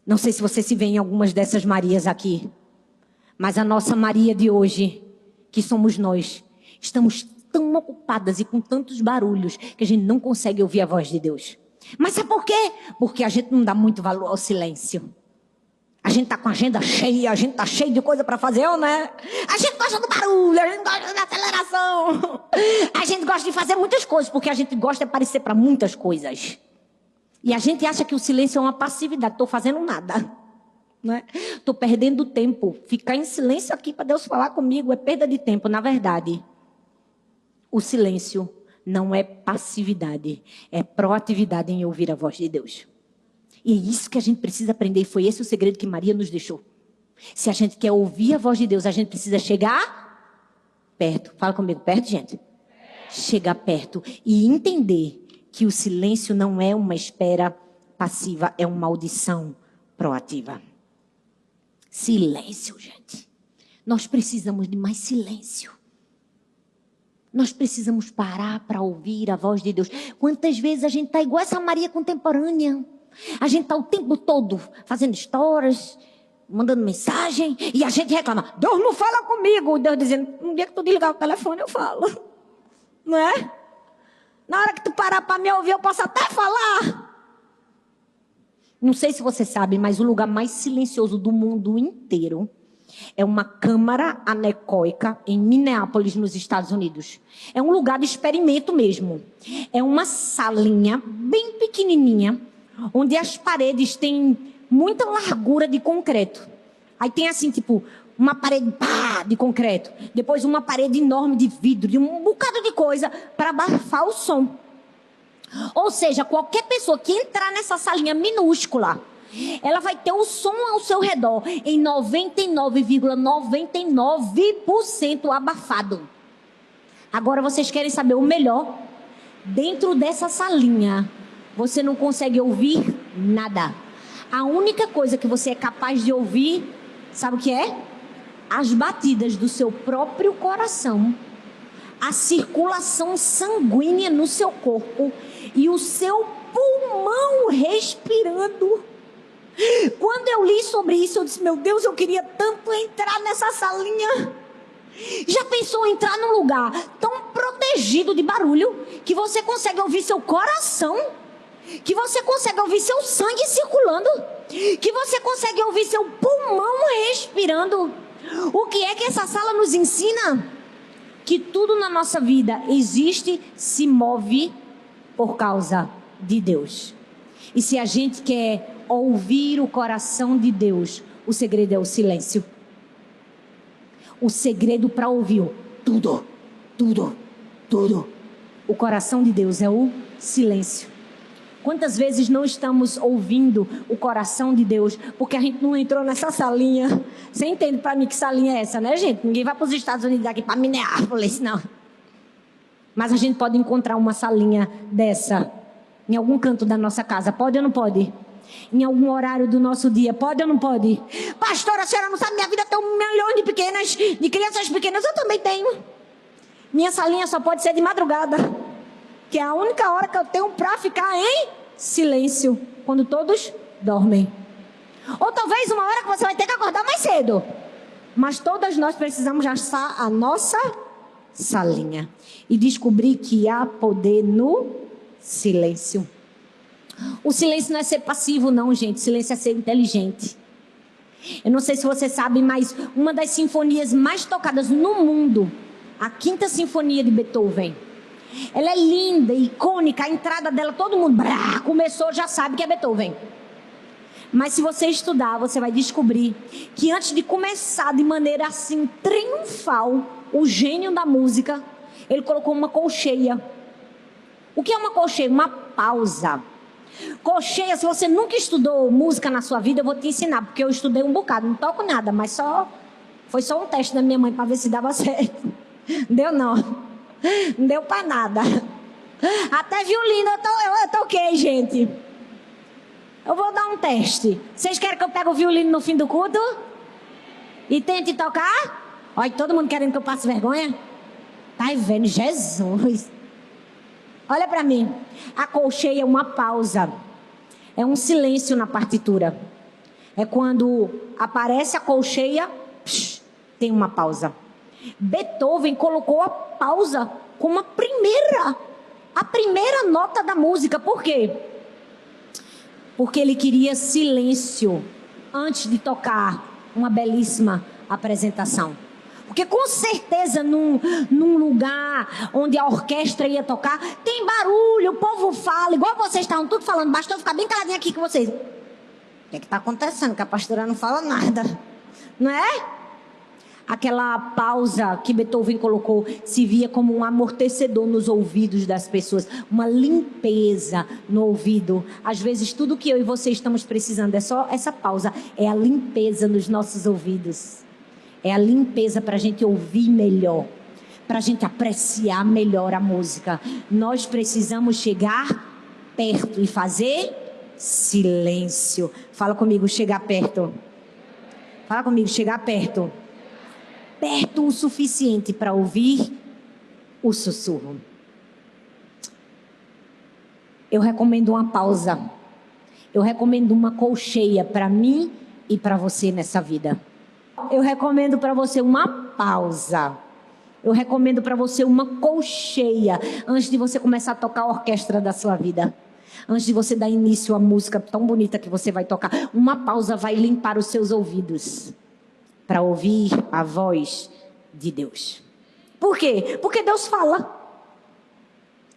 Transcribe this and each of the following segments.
Não sei se você se vê em algumas dessas Marias aqui. Mas a nossa Maria de hoje, que somos nós, estamos tão ocupadas e com tantos barulhos que a gente não consegue ouvir a voz de Deus. Mas sabe por quê? Porque a gente não dá muito valor ao silêncio. A gente está com a agenda cheia, a gente está cheio de coisa para fazer, ou não é? A gente gosta do barulho, a gente gosta da aceleração. A gente gosta de fazer muitas coisas, porque a gente gosta de aparecer para muitas coisas. E a gente acha que o silêncio é uma passividade. Estou fazendo nada. Estou perdendo tempo. Ficar em silêncio aqui para Deus falar comigo é perda de tempo. Na verdade, o silêncio não é passividade. É proatividade em ouvir a voz de Deus. E é isso que a gente precisa aprender. E foi esse o segredo que Maria nos deixou. Se a gente quer ouvir a voz de Deus, a gente precisa chegar perto. Fala comigo, perto, gente. Chegar perto e entender que o silêncio não é uma espera passiva, é uma audição proativa. Silêncio, gente. Nós precisamos de mais silêncio. Nós precisamos parar para ouvir a voz de Deus. Quantas vezes a gente está igual essa Maria contemporânea? A gente está o tempo todo fazendo stories, mandando mensagem, e a gente reclama: Deus não fala comigo. Deus dizendo: um dia que tu desligar o telefone eu falo. Não é? Na hora que tu parar para me ouvir eu posso até falar. Não sei se você sabe, mas o lugar mais silencioso do mundo inteiro é uma câmara anecoica em Minneapolis, nos Estados Unidos. É um lugar de experimento mesmo. É uma salinha bem pequenininha, onde as paredes têm muita largura de concreto. Aí tem assim, tipo, uma parede de concreto. Depois uma parede enorme de vidro, de um bocado de coisa para abafar o som. Ou seja, qualquer pessoa que entrar nessa salinha minúscula, ela vai ter o som ao seu redor em 99,99% abafado. Agora vocês querem saber o melhor? Dentro dessa salinha, você não consegue ouvir nada. A única coisa que você é capaz de ouvir, sabe o que é? As batidas do seu próprio coração, a circulação sanguínea no seu corpo e o seu pulmão respirando. Quando eu li sobre isso, eu disse: meu Deus, eu queria tanto entrar nessa salinha. Já pensou em entrar num lugar tão protegido de barulho que você consegue ouvir seu coração, que você consegue ouvir seu sangue circulando, que você consegue ouvir seu pulmão respirando? O que é que essa sala nos ensina? Que tudo na nossa vida existe, se move por causa de Deus. E se a gente quer ouvir o coração de Deus, o segredo é o silêncio. O segredo para ouvir tudo. O coração de Deus é o silêncio. Quantas vezes não estamos ouvindo o coração de Deus porque a gente não entrou nessa salinha? Você entende para mim que salinha é essa, né, gente? Ninguém vai para os Estados Unidos aqui para Minneapolis, não. Mas a gente pode encontrar uma salinha dessa em algum canto da nossa casa. Pode ou não pode? Em algum horário do nosso dia. Pode ou não pode? Pastora, a senhora não sabe, minha vida tem 1 milhão de crianças pequenas. Eu também tenho. Minha salinha só pode ser de madrugada, que é a única hora que eu tenho para ficar em silêncio, quando todos dormem. Ou talvez uma hora que você vai ter que acordar mais cedo. Mas todas nós precisamos achar a nossa salinha e descobrir que há poder no silêncio. O silêncio não é ser passivo, não, gente. O silêncio é ser inteligente. Eu não sei se você sabe, mas uma das sinfonias mais tocadas no mundo, a 5ª Sinfonia de Beethoven, ela é linda, icônica. A entrada dela, todo mundo começou, já sabe que é Beethoven. Mas se você estudar, você vai descobrir que antes de começar de maneira assim triunfal, o gênio da música, ele colocou uma colcheia. O que é uma colcheia? Uma pausa. Colcheia, se você nunca estudou música na sua vida, eu vou te ensinar, porque eu estudei um bocado, não toco nada, mas foi só um teste da minha mãe para ver se dava certo. Deu não. Não deu para nada. Até violino eu toquei, gente. Eu vou dar um teste. Vocês querem que eu pegue o violino no fim do culto? E tente tocar? Olha, todo mundo querendo que eu passe vergonha? Tá vendo? Jesus. Olha para mim. A colcheia é uma pausa. É um silêncio na partitura. É quando aparece a colcheia, tem uma pausa. Beethoven colocou a pausa como a primeira nota da música. Por quê? Porque ele queria silêncio antes de tocar uma belíssima apresentação. Porque com certeza num lugar onde a orquestra ia tocar, tem barulho, o povo fala, igual vocês estavam tudo falando, basta eu ficar bem caladinho aqui com vocês. O que está acontecendo? Que a pastora não fala nada, não é? Aquela pausa que Beethoven colocou se via como um amortecedor nos ouvidos das pessoas, uma limpeza no ouvido. Às vezes tudo que eu e você estamos precisando é só essa pausa, é a limpeza nos nossos ouvidos. É a limpeza para a gente ouvir melhor, para a gente apreciar melhor a música. Nós precisamos chegar perto e fazer silêncio. Fala comigo, chegar perto. Fala comigo, chegar perto. Perto o suficiente para ouvir o sussurro. Eu recomendo uma pausa. Eu recomendo uma colcheia para mim e para você nessa vida. Eu recomendo para você uma pausa. Eu recomendo para você uma colcheia antes de você começar a tocar a orquestra da sua vida. Antes de você dar início à música tão bonita que você vai tocar. Uma pausa vai limpar os seus ouvidos para ouvir a voz de Deus. Por quê? Porque Deus fala.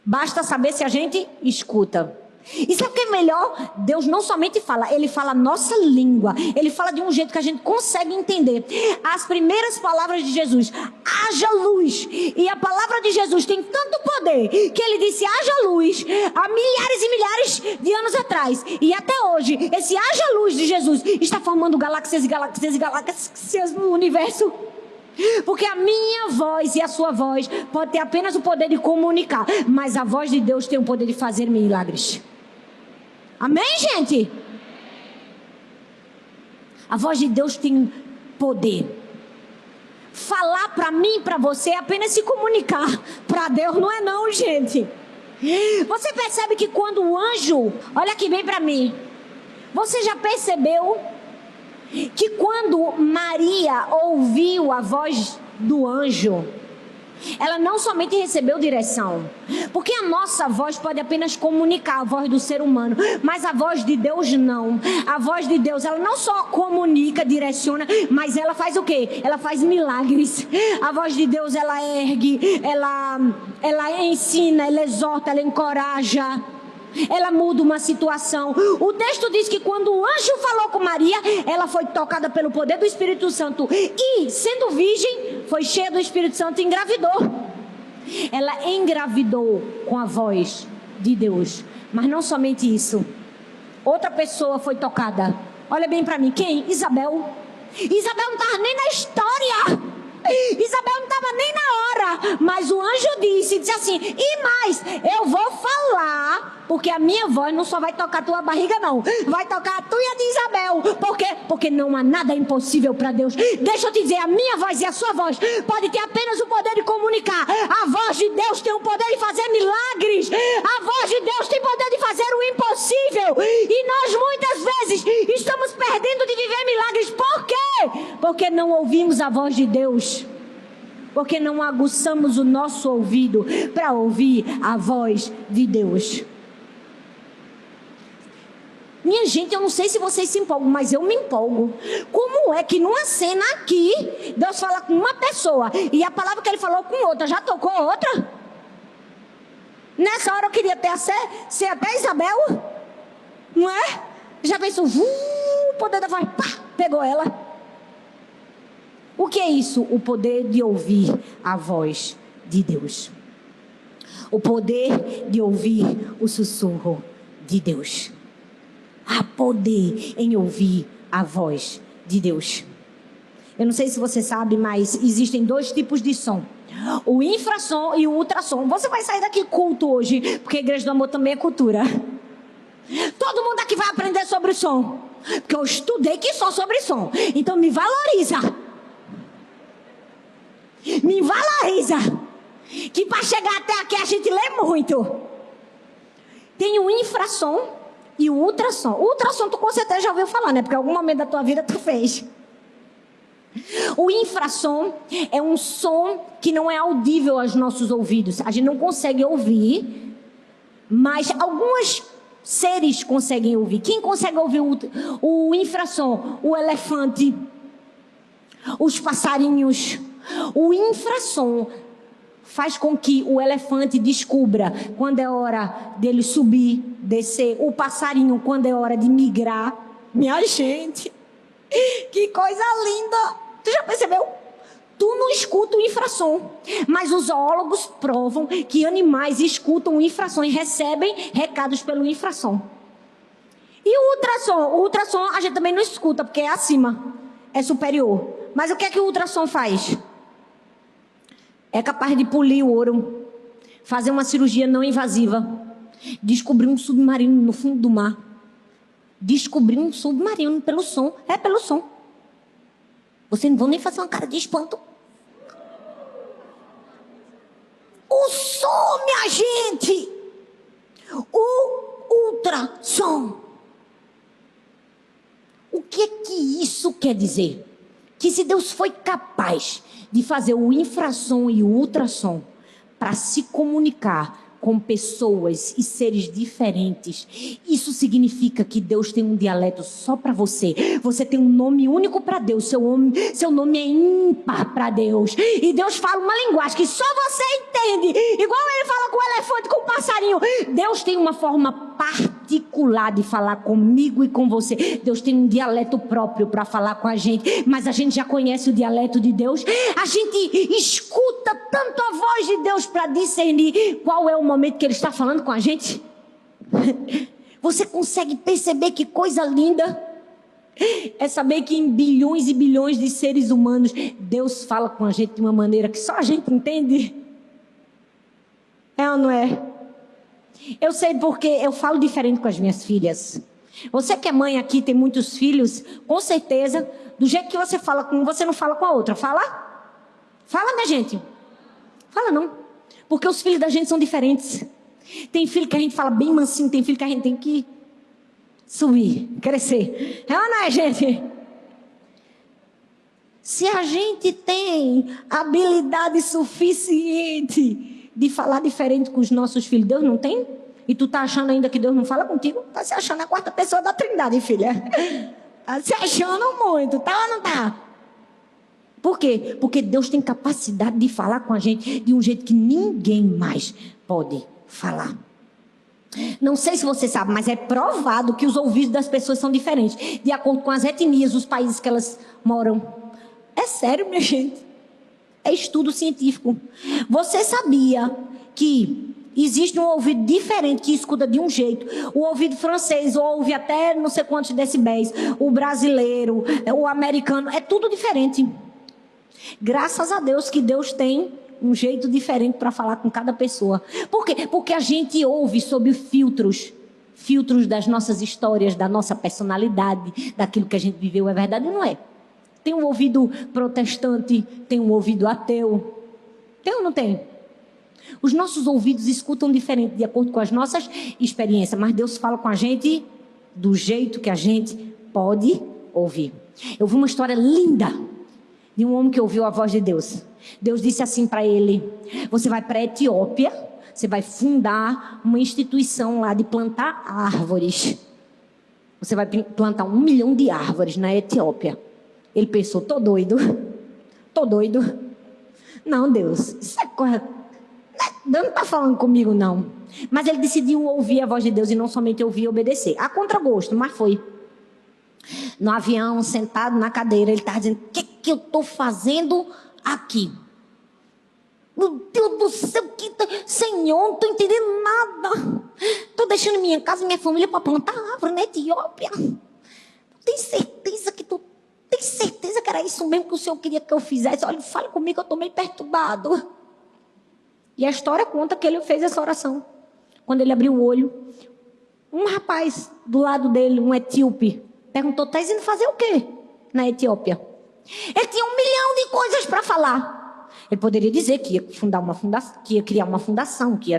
Basta saber se a gente escuta. E sabe o que é melhor? Deus não somente fala, Ele fala a nossa língua. Ele fala de um jeito que a gente consegue entender. As primeiras palavras de Jesus, haja luz. E a palavra de Jesus tem tanto poder que Ele disse haja luz há milhares e milhares de anos atrás. E até hoje, esse haja luz de Jesus está formando galáxias e galáxias e galáxias no universo. Porque a minha voz e a sua voz pode ter apenas o poder de comunicar, mas a voz de Deus tem o poder de fazer milagres. Amém, gente? A voz de Deus tem poder. Falar para mim e para você é apenas se comunicar. Para Deus não é não, gente. Você percebe que quando o anjo... Olha aqui bem para mim. Você já percebeu que quando Maria ouviu a voz do anjo, ela não somente recebeu direção, porque a nossa voz pode apenas comunicar a voz do ser humano, mas a voz de Deus não. A voz de Deus, ela não só comunica, direciona, mas ela faz o quê? Ela faz milagres. A voz de Deus, ela ergue, ela ensina, ela exorta, ela encoraja. Ela muda uma situação. O texto diz que quando o anjo falou com Maria, ela foi tocada pelo poder do Espírito Santo e, sendo virgem, foi cheia do Espírito Santo e engravidou. Ela engravidou com a voz de Deus. Mas não somente isso. Outra pessoa foi tocada. Olha bem para mim, quem? Isabel. Isabel não estava nem na história. Isabel não estava nem na hora, mas o anjo disse assim, e mais, eu vou falar, porque a minha voz não só vai tocar a tua barriga não, vai tocar a tua e a de Isabel. Por quê? Porque não há nada impossível para Deus. Deixa eu te dizer, a minha voz e a sua voz pode ter apenas o poder de comunicar. A voz de Deus tem o poder de fazer milagres. A voz de Deus tem o poder de fazer o impossível. E nós muitas vezes estamos perdendo de viver milagres. Por quê? Porque não ouvimos a voz de Deus. Porque não aguçamos o nosso ouvido para ouvir a voz de Deus. Minha gente, eu não sei se vocês se empolgam, mas eu me empolgo. Como é que numa cena aqui, Deus fala com uma pessoa e a palavra que Ele falou com outra, já tocou outra? Nessa hora eu queria ser até Isabel, não é? Já pensou, o poder da voz, pá, pegou ela. O que é isso? O poder de ouvir a voz de Deus. O poder de ouvir o sussurro de Deus. Há poder em ouvir a voz de Deus. Eu não sei se você sabe, mas existem dois tipos de som. O infrassom e o ultrassom. Você vai sair daqui culto hoje, porque a Igreja do Amor também é cultura. Todo mundo aqui vai aprender sobre o som. Porque eu estudei que só sobre som. Então me valoriza. Me valoriza. Que para chegar até aqui a gente lê muito. Tem o infrassom. e o ultrassom. O ultrassom tu com certeza já ouviu falar, né? Porque em algum momento da tua vida tu fez. O infrassom é um som que não é audível aos nossos ouvidos. A gente não consegue ouvir, mas alguns seres conseguem ouvir. Quem consegue ouvir o infrassom? O elefante, os passarinhos. O infrassom faz com que o elefante descubra quando é hora dele subir, descer. O passarinho, quando é hora de migrar. Minha gente, que coisa linda! Tu já percebeu? Tu não escuta o infrassom, mas os zoólogos provam que animais escutam o infrassom e recebem recados pelo infrassom. E o ultrassom? O ultrassom a gente também não escuta, porque é acima, é superior. Mas o que é que o ultrassom faz? É capaz de polir o ouro, fazer uma cirurgia não invasiva, descobrir um submarino no fundo do mar. Descobrir um submarino pelo som. É pelo som. Vocês não vão nem fazer uma cara de espanto. O som, minha gente. O ultrassom. O que é que isso quer dizer? Que se Deus foi capaz de fazer o infrassom e o ultrassom para se comunicar com pessoas e seres diferentes, isso significa que Deus tem um dialeto só para você. Você tem um nome único para Deus. Seu nome é ímpar para Deus. E Deus fala uma linguagem que só você entende. Igual ele fala com o elefante, com o passarinho. Deus tem uma forma particular de falar comigo e com você. Deus tem um dialeto próprio para falar com a gente. Mas a gente já conhece o dialeto de Deus. A gente escuta tanto a voz de Deus para discernir qual é o momento que Ele está falando com a gente. Você consegue perceber que coisa linda é saber que em bilhões e bilhões de seres humanos Deus fala com a gente de uma maneira que só a gente entende? É ou não é? Eu sei porque eu falo diferente com as minhas filhas. Você que é mãe aqui, tem muitos filhos, com certeza, do jeito que você fala com um, você não fala com a outra. Fala? Fala, minha gente. Fala não. Porque os filhos da gente são diferentes. Tem filho que a gente fala bem mansinho, tem filho que a gente tem que subir, crescer. É ou não é, gente? Se a gente tem habilidade suficiente de falar diferente com os nossos filhos, Deus não tem? E tu tá achando ainda que Deus não fala contigo? Tá se achando a quarta pessoa da Trindade, filha. Tá se achando muito, tá ou não tá? Por quê? Porque Deus tem capacidade de falar com a gente de um jeito que ninguém mais pode falar. Não sei se você sabe, mas é provado que os ouvidos das pessoas são diferentes, de acordo com as etnias, os países que elas moram. É sério, minha gente. É estudo científico. Você sabia que existe um ouvido diferente que escuta de um jeito? O ouvido francês ouve até não sei quantos decibéis. O brasileiro, o americano, é tudo diferente. Graças a Deus que Deus tem um jeito diferente para falar com cada pessoa. Por quê? Porque a gente ouve sob filtros das nossas histórias, da nossa personalidade, daquilo que a gente viveu. É verdade ou não é? Tem um ouvido protestante, tem um ouvido ateu. Tem ou não tem? Os nossos ouvidos escutam diferente de acordo com as nossas experiências, mas Deus fala com a gente do jeito que a gente pode ouvir. Eu vi uma história linda de um homem que ouviu a voz de Deus. Deus disse assim para ele: você vai para a Etiópia, você vai fundar uma instituição lá de plantar árvores. Você vai plantar 1 milhão de árvores na Etiópia. Ele pensou: tô doido. Não, Deus, isso é coisa... Deus não está falando comigo, não. Mas ele decidiu ouvir a voz de Deus e não somente ouvir e obedecer. A contragosto, mas foi. No avião, sentado na cadeira, ele estava dizendo: o que eu estou fazendo aqui? Meu Deus do céu, Senhor, não estou entendendo nada. Estou deixando minha casa e minha família para plantar árvore na Etiópia. Tem certeza que era isso mesmo que o Senhor queria que eu fizesse? Olha, fale comigo, eu estou meio perturbado. E a história conta que ele fez essa oração. Quando ele abriu o olho, um rapaz do lado dele, um etíope, perguntou: está indo fazer o quê na Etiópia? Ele tinha 1 milhão de coisas para falar. Ele poderia dizer que ia fundar uma fundação, que ia criar uma fundação, que ia...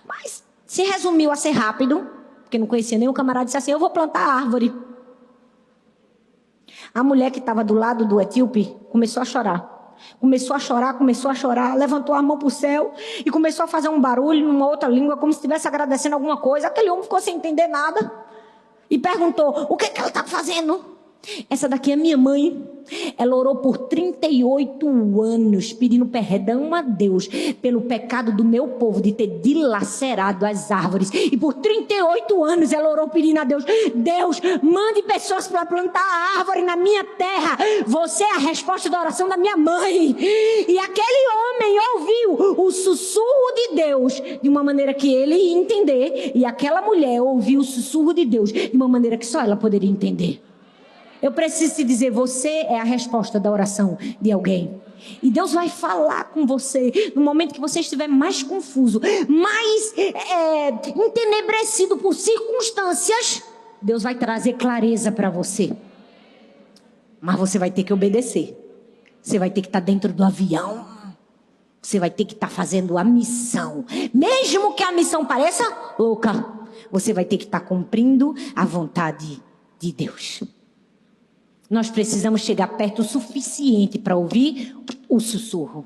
Mas se resumiu a ser rápido. porque não conhecia nenhum camarada, disse assim, eu vou plantar a árvore. A mulher que estava do lado do etíope começou a chorar. Começou a chorar, levantou a mão para o céu e começou a fazer um barulho numa outra língua, como se estivesse agradecendo alguma coisa. Aquele homem ficou sem entender nada e perguntou, o que ela está fazendo? Essa daqui é minha mãe. Ela orou por 38 anos pedindo perdão a Deus pelo pecado do meu povo de ter dilacerado as árvores. E por 38 anos ela orou pedindo a Deus, Deus, mande pessoas para plantar a árvore na minha terra. Você é a resposta da oração da minha mãe. E aquele homem ouviu o sussurro de Deus de uma maneira que ele ia entender. E aquela mulher ouviu o sussurro de Deus de uma maneira que só ela poderia entender. Eu preciso te dizer, você é a resposta da oração de alguém. E Deus vai falar com você no momento que você estiver mais confuso, mais entenebrecido por circunstâncias. Deus vai trazer clareza para você. Mas você vai ter que obedecer. Você vai ter que estar dentro do avião. Você vai ter que estar fazendo a missão. Mesmo que a missão pareça louca, você vai ter que estar cumprindo a vontade de Deus. Nós precisamos chegar perto o suficiente para ouvir o sussurro.